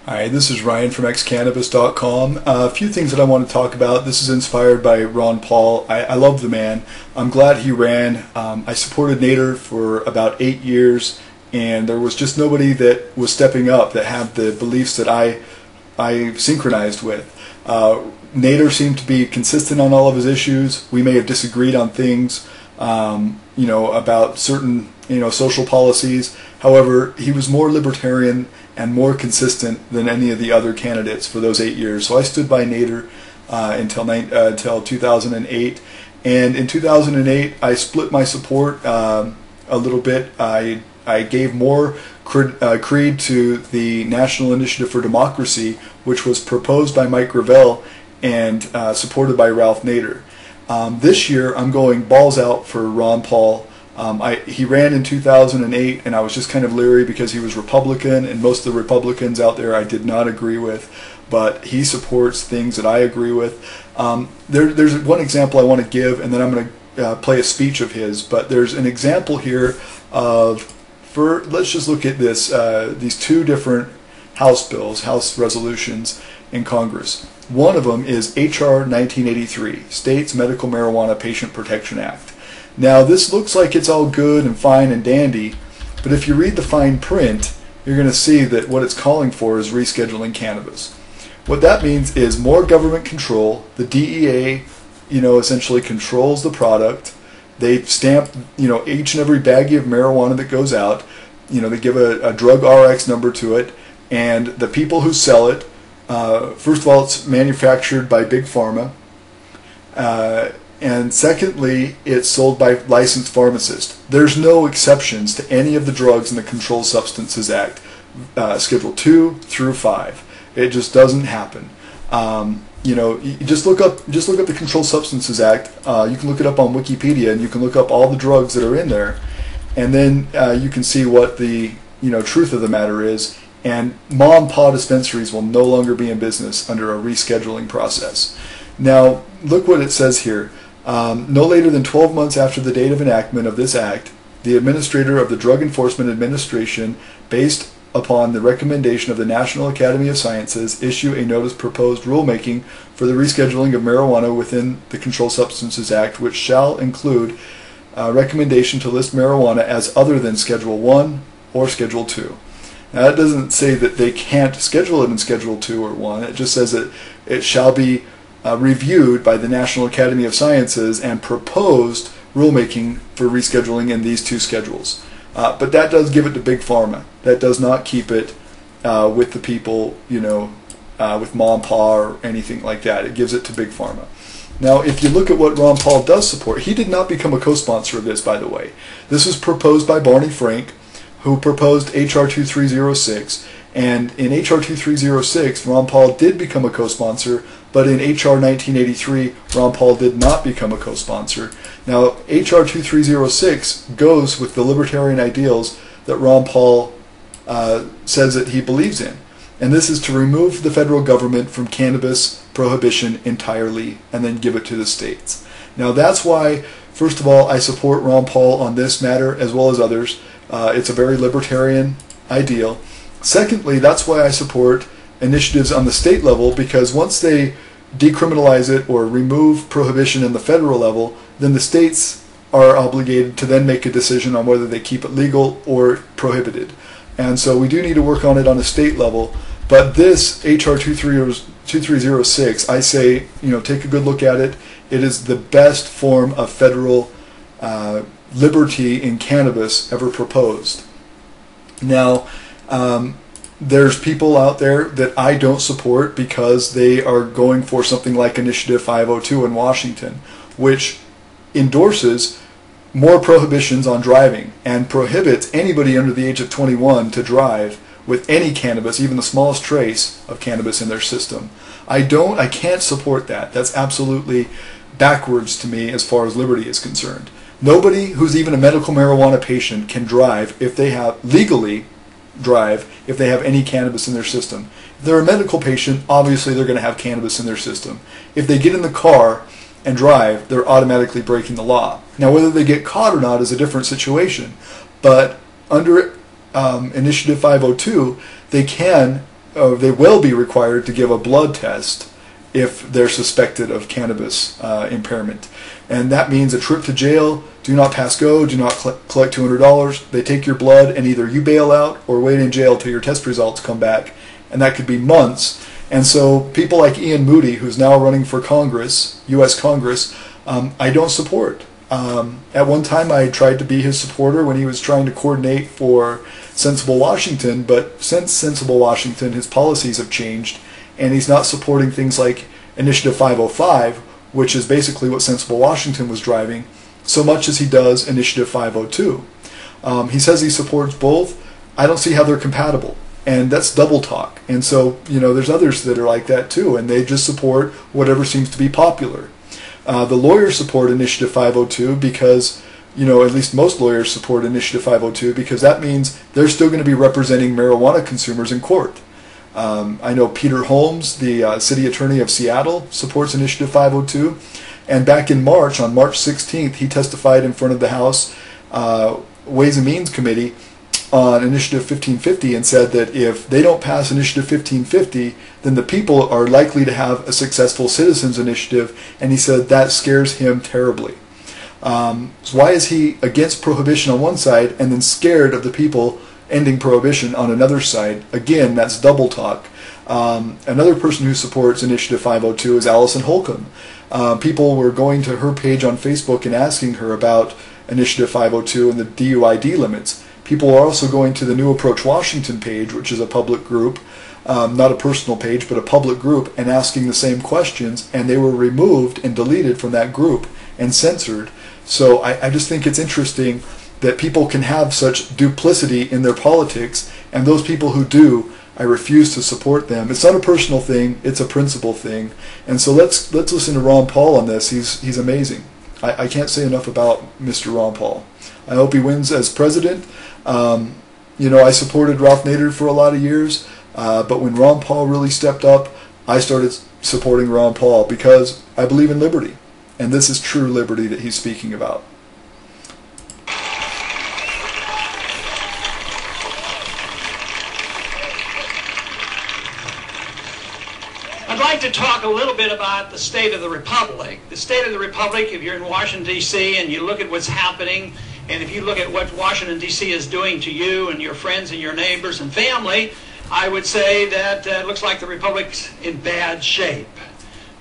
Hi, this is Ryan from Cannabis.com. A few things that I want to talk about. This is inspired by Ron Paul. I love the man. I'm glad he ran. I supported Nader for about 8 years, and there was just nobody that was stepping up that had the beliefs that I synchronized with. Nader seemed to be consistent on all of his issues. We may have disagreed on things, about certain, social policies. However, he was more libertarian and more consistent than any of the other candidates for those 8 years. So I stood by Nader until 2008. And in 2008, I split my support a little bit. I gave more creed to the National Initiative for Democracy, which was proposed by Mike Gravel and supported by Ralph Nader. This year, I'm going balls out for Ron Paul. He ran in 2008, and I was just kind of leery because he was Republican, and most of the Republicans out there I did not agree with, but he supports things that I agree with. There's one example I want to give, and then I'm going to play a speech of his, but there's an example here of, let's just look at this, these two different House bills, House resolutions in Congress. One of them is H.R. 1983, States Medical Marijuana Patient Protection Act. Now, this looks like it's all good and fine and dandy, but if you read the fine print, you're going to see that what it's calling for is rescheduling cannabis. What that means is more government control. The DEA, essentially controls the product. They stamp, each and every baggie of marijuana that goes out. They give a drug RX number to it, and the people who sell it, first of all, it's manufactured by Big Pharma. And secondly, it's sold by licensed pharmacists. There's no exceptions to any of the drugs in the Controlled Substances Act, Schedule 2 through 5. It just doesn't happen. You just look up the Controlled Substances Act. You can look it up on Wikipedia, and you can look up all the drugs that are in there, and then you can see what the truth of the matter is. And mom and pop dispensaries will no longer be in business under a rescheduling process. Now, look what it says here. No later than 12 months after the date of enactment of this act, the administrator of the Drug Enforcement Administration, based upon the recommendation of the National Academy of Sciences, issue a notice proposed rulemaking for the rescheduling of marijuana within the Controlled Substances Act, which shall include a recommendation to list marijuana as other than Schedule 1 or Schedule 2. Now, that doesn't say that they can't schedule it in Schedule 2 or 1. It just says that it shall be reviewed by the National Academy of Sciences and proposed rulemaking for rescheduling in these two schedules. But that does give it to Big Pharma. That does not keep it with the people, with mom and pa or anything like that. It gives it to Big Pharma. Now, if you look at what Ron Paul does support, he did not become a co-sponsor of this, by the way. This was proposed by Barney Frank, who proposed H.R. 2306. And in H.R. 2306, Ron Paul did become a co-sponsor, but in H.R. 1983, Ron Paul did not become a co-sponsor. Now, H.R. 2306 goes with the libertarian ideals that Ron Paul says that he believes in. And this is to remove the federal government from cannabis prohibition entirely and then give it to the states. Now, that's why, first of all, I support Ron Paul on this matter as well as others. It's a very libertarian ideal. Secondly, that's why I support initiatives on the state level, because once they decriminalize it or remove prohibition in the federal level, then the states are obligated to then make a decision on whether they keep it legal or prohibited. And so we do need to work on it on a state level. But this H.R. 2306, I say, take a good look at it. It is the best form of federal liberty in cannabis ever proposed. Now, there's people out there that I don't support because they are going for something like Initiative 502 in Washington, which endorses more prohibitions on driving and prohibits anybody under the age of 21 to drive with any cannabis, even the smallest trace of cannabis in their system. I can't support that. That's absolutely backwards to me as far as liberty is concerned. Nobody who's even a medical marijuana patient can drive if they have legally if they have any cannabis in their system. If they're a medical patient, obviously they're going to have cannabis in their system. If they get in the car and drive, they're automatically breaking the law. Now, whether they get caught or not is a different situation, but under Initiative 502, they can they will be required to give a blood test if they're suspected of cannabis impairment. And that means a trip to jail, do not pass go, do not collect $200. They take your blood and either you bail out or wait in jail till your test results come back. And that could be months. And so people like Ian Moody, who's now running for Congress, U.S. Congress, I don't support. At one time I tried to be his supporter when he was trying to coordinate for Sensible Washington, but since Sensible Washington, his policies have changed, and he's not supporting things like Initiative 505, which is basically what Sensible Washington was driving, so much as he does Initiative 502. He says he supports both. I don't see how they're compatible, and that's double talk. And so, there's others that are like that too, and they just support whatever seems to be popular. The lawyers support Initiative 502 because, at least most lawyers support Initiative 502 because that means they're still going to be representing marijuana consumers in court. I know Peter Holmes, the city attorney of Seattle, supports Initiative 502. And back in March, on March 16th, he testified in front of the House Ways and Means Committee on Initiative 1550 and said that if they don't pass Initiative 1550, then the people are likely to have a successful citizens initiative, and he said that scares him terribly. So why is he against prohibition on one side and then scared of the people ending prohibition on another side? Again, that's double talk. Another person who supports Initiative 502 is Allison Holcomb. People were going to her page on Facebook and asking her about Initiative 502 and the DUID limits. People are also going to the New Approach Washington page, which is a public group, not a personal page, but a public group, and asking the same questions, and they were removed and deleted from that group and censored. So I just think it's interesting that people can have such duplicity in their politics, and those people who do, I refuse to support them. It's not a personal thing, it's a principle thing. And so let's listen to Ron Paul on this. He's amazing. I can't say enough about Mr. Ron Paul. I hope he wins as president. I supported Ralph Nader for a lot of years, but when Ron Paul really stepped up, I started supporting Ron Paul because I believe in liberty, and this is true liberty that he's speaking about. I'd like to talk a little bit about the state of the Republic. The state of the Republic, if you're in Washington, D.C., and you look at what's happening, and if you look at what Washington, D.C. is doing to you and your friends and your neighbors and family, I would say that it looks like the Republic's in bad shape.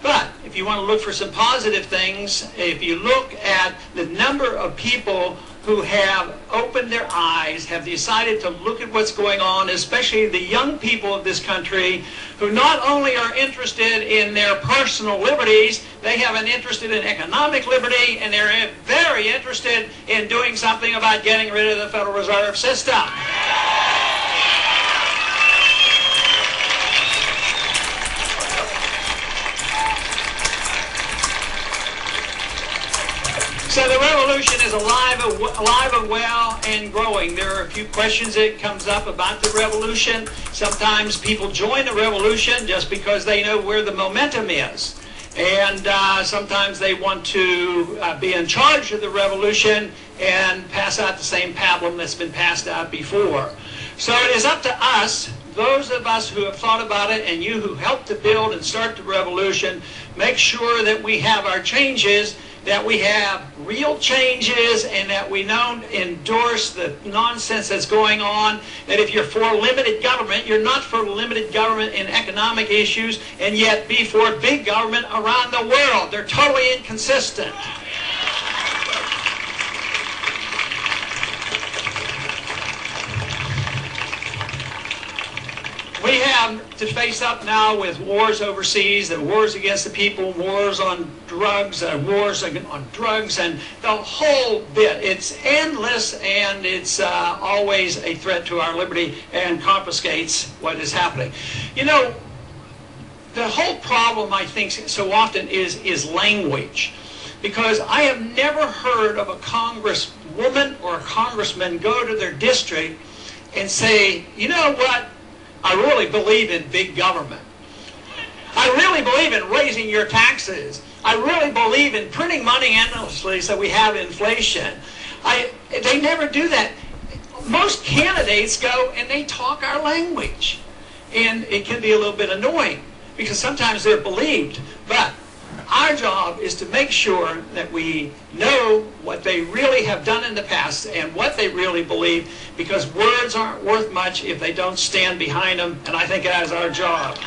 But if you want to look for some positive things, if you look at the number of people who have opened their eyes, have decided to look at what's going on, especially the young people of this country, who not only are interested in their personal liberties, they have an interest in economic liberty, and they're very interested in doing something about getting rid of the Federal Reserve System. So the revolution is alive and well and growing. There are a few questions that comes up about the revolution. Sometimes people join the revolution just because they know where the momentum is. And sometimes they want to be in charge of the revolution and pass out the same pablum that's been passed out before. So it is up to us, those of us who have thought about it, and you who helped to build and start the revolution, make sure that we have our changes, that we have real changes, and that we don't endorse the nonsense that's going on, that if you're for limited government, you're not for limited government in economic issues, and yet be for big government around the world. They're totally inconsistent. We have to face up now with wars overseas, the wars against the people, wars on drugs, wars on drugs, and the whole bit. It's endless, and it's always a threat to our liberty and confiscates what is happening. You know, the whole problem, I think, so often is language. Because I have never heard of a congresswoman or a congressman go to their district and say, you know what? I really believe in big government. I really believe in raising your taxes. I really believe in printing money endlessly so we have inflation. They never do that. Most candidates go and they talk our language. and it can be a little bit annoying because sometimes they're believed. But our job is to make sure that we know what they really have done in the past and what they really believe, because words aren't worth much if they don't stand behind them, and I think that is our job.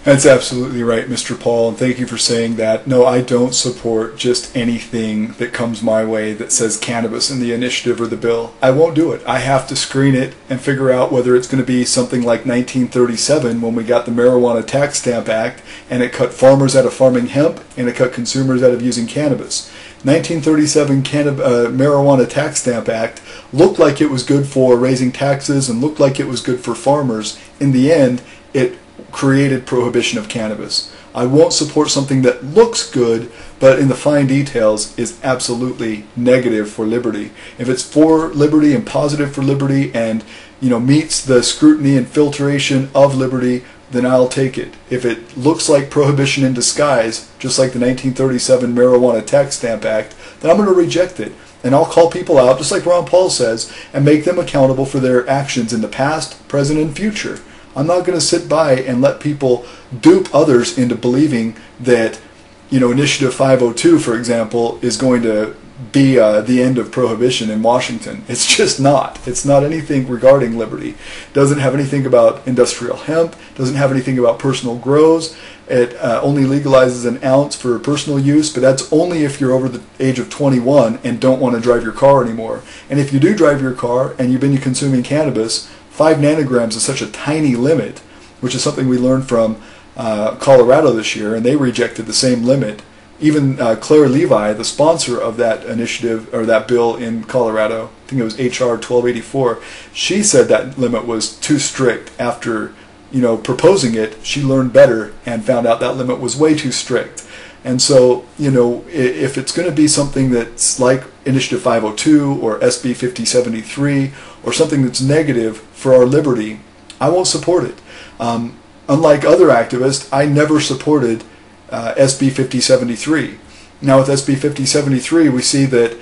That's absolutely right, Mr. Paul, and thank you for saying that. No, I don't support just anything that comes my way that says cannabis in the initiative or the bill. I won't do it. I have to screen it and figure out whether it's going to be something like 1937 when we got the Marijuana Tax Stamp Act and it cut farmers out of farming hemp and it cut consumers out of using cannabis. 1937 Marijuana Tax Stamp Act looked like it was good for raising taxes and looked like it was good for farmers. In the end, it created prohibition of cannabis. I won't support something that looks good, but in the fine details is absolutely negative for liberty. If it's for liberty and positive for liberty and, you know, meets the scrutiny and filtration of liberty, then I'll take it. If it looks like prohibition in disguise, just like the 1937 Marijuana Tax Stamp Act, then I'm going to reject it. And I'll call people out, just like Ron Paul says, and make them accountable for their actions in the past, present, and future. I'm not going to sit by and let people dupe others into believing that, you know, Initiative 502, for example, is going to be the end of prohibition in Washington. It's just not. It's not anything regarding liberty. It doesn't have anything about industrial hemp. Doesn't have anything about personal grows. It only legalizes an ounce for personal use, but that's only if you're over the age of 21 and don't want to drive your car anymore. And if you do drive your car and you've been consuming cannabis, 5 nanograms is such a tiny limit, which is something we learned from Colorado this year, and they rejected the same limit. Even Claire Levi, the sponsor of that initiative or that bill in Colorado, I think it was HR 1284, she said that limit was too strict. After, you know, proposing it, she learned better and found out that limit was way too strict. And so, you know, if it's going to be something that's like Initiative 502 or SB 5073 or something that's negative for our liberty, I won't support it. Unlike other activists, I never supported SB 5073. Now with SB 5073, we see that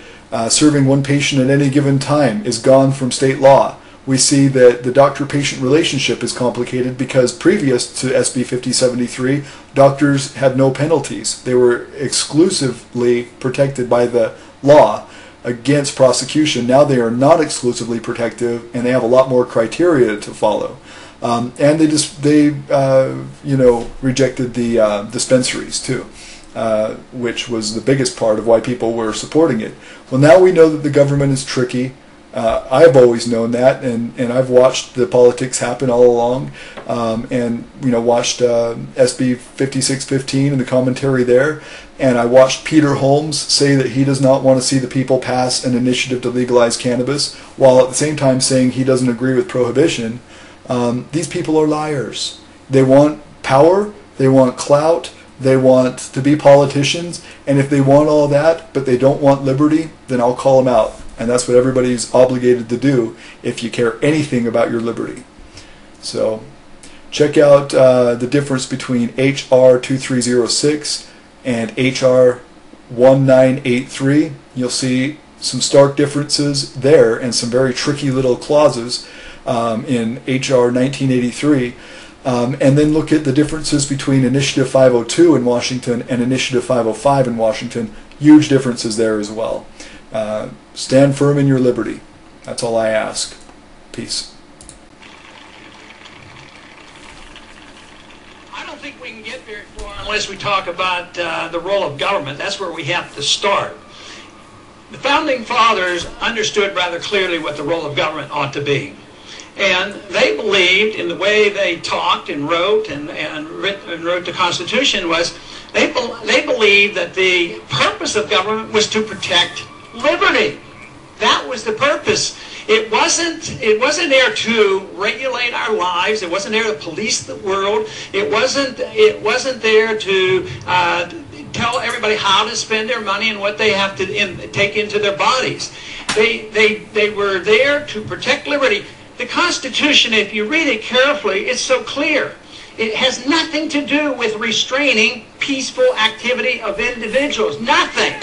serving one patient at any given time is gone from state law. We see that the doctor-patient relationship is complicated because previous to SB 5073, doctors had no penalties. They were exclusively protected by the law against prosecution. Now they are not exclusively protective, and they have a lot more criteria to follow. And they you know, rejected the dispensaries too, which was the biggest part of why people were supporting it. Well, now we know that the government is tricky. I've always known that, and I've watched the politics happen all along, and, you know, watched SB 5615 and the commentary there, and I watched Peter Holmes say that he does not want to see the people pass an initiative to legalize cannabis, while at the same time saying he doesn't agree with prohibition. These people are liars. They want power, they want clout, they want to be politicians, and if they want all that, but they don't want liberty, then I'll call them out. And that's what everybody's obligated to do if you care anything about your liberty. So check out the difference between HR 2306 and HR 1983. You'll see some stark differences there and some very tricky little clauses in HR 1983. And then look at the differences between Initiative 502 in Washington and Initiative 505 in Washington. Huge differences there as well. Stand firm in your liberty. That's all I ask. Peace. I don't think we can get very far unless we talk about the role of government. That's where we have to start. The Founding Fathers understood rather clearly what the role of government ought to be. And they believed in the way they talked and wrote and wrote the Constitution was they believed that the purpose of government was to protect liberty. That was the purpose. It wasn't there to regulate our lives. It wasn't there to police the world. It wasn't there to tell everybody how to spend their money and what they have to take into their bodies. They were there to protect liberty. The Constitution, if you read it carefully, it's so clear. It has nothing to do with restraining peaceful activity of individuals. Nothing.